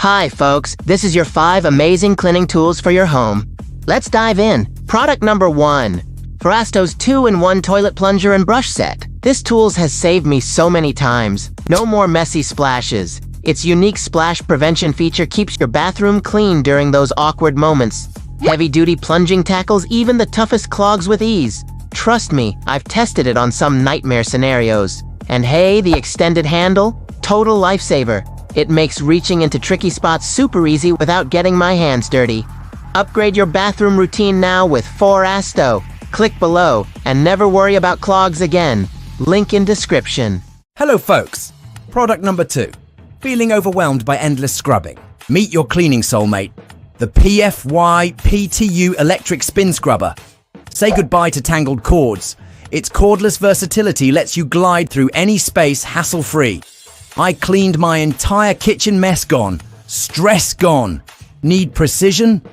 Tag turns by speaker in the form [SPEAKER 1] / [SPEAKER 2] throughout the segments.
[SPEAKER 1] Hi folks, this is your 5 amazing cleaning tools for your home. Let's dive in. Product number 1. Ferasto's 2-in-1 toilet plunger and brush set. This tool has saved me so many times. No more messy splashes. Its unique splash prevention feature keeps your bathroom clean during those awkward moments. Heavy-duty plunging tackles even the toughest clogs with ease. Trust me, I've tested it on some nightmare scenarios. And hey, the extended handle? Total lifesaver. It makes reaching into tricky spots super easy without getting my hands dirty. Upgrade your bathroom routine now with Ferasto. Click below and never worry about clogs again. Link in description.
[SPEAKER 2] Hello folks. Product number 2. Feeling overwhelmed by endless scrubbing? Meet your cleaning soulmate, the PFY PTU electric spin scrubber. Say goodbye to tangled cords. Its cordless versatility lets you glide through any space hassle-free. I cleaned my entire kitchen mess gone. Stress gone. Need precision?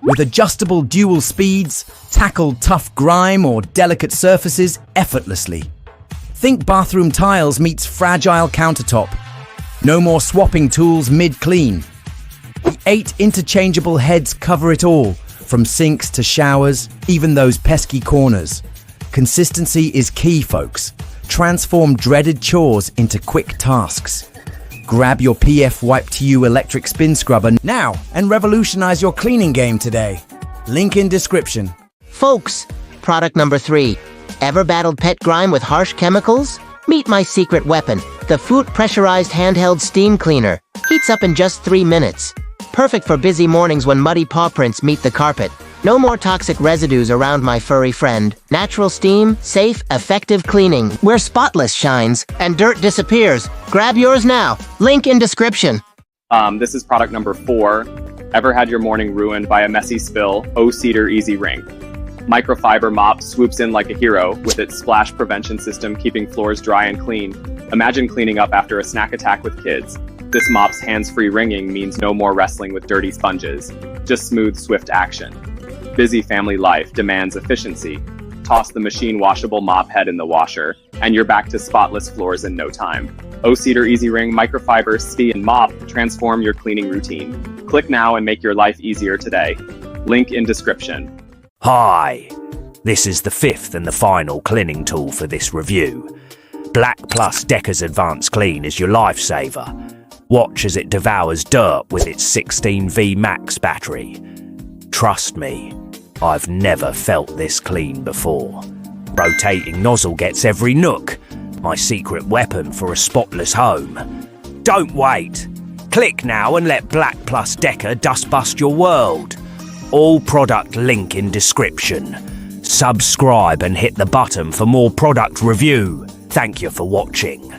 [SPEAKER 2] With adjustable dual speeds, tackle tough grime or delicate surfaces effortlessly. Think bathroom tiles meets fragile countertop. No more swapping tools mid-clean. The 8 interchangeable heads cover it all, from sinks to showers, even those pesky corners. Consistency is key, folks. Transform dreaded chores into quick tasks. Grab your PF Wipe to You electric spin scrubber now and revolutionize your cleaning game today. Link in description.
[SPEAKER 1] Folks, product number 3. Ever battled pet grime with harsh chemicals? Meet my secret weapon, the Foot Pressurized Handheld Steam Cleaner. Heats up in just 3 minutes. Perfect for busy mornings when muddy paw prints meet the carpet. No more toxic residues around my furry friend. Natural steam, safe, effective cleaning, where spotless shines and dirt disappears. Grab yours now. Link in description.
[SPEAKER 3] This is product number 4. Ever had your morning ruined by a messy spill? O-Cedar Easy Ring. Microfiber mop swoops in like a hero with its splash prevention system keeping floors dry and clean. Imagine cleaning up after a snack attack with kids. This mop's hands-free ringing means no more wrestling with dirty sponges. Just smooth, swift action. Busy family life demands efficiency. Toss the machine-washable mop head in the washer, and you're back to spotless floors in no time. O-Cedar Easy Ring Microfiber Steam Mop transform your cleaning routine. Click now and make your life easier today. Link in description.
[SPEAKER 4] Hi, this is the 5th and the final cleaning tool for this review. Black Plus Decker's Advanced Clean is your lifesaver. Watch as it devours dirt with its 16V max battery. Trust me, I've never felt this clean before. Rotating nozzle gets every nook. My secret weapon for a spotless home. Don't wait. Click now and let Black Plus Decker dustbust your world. All product link in description. Subscribe and hit the button for more product review. Thank you for watching.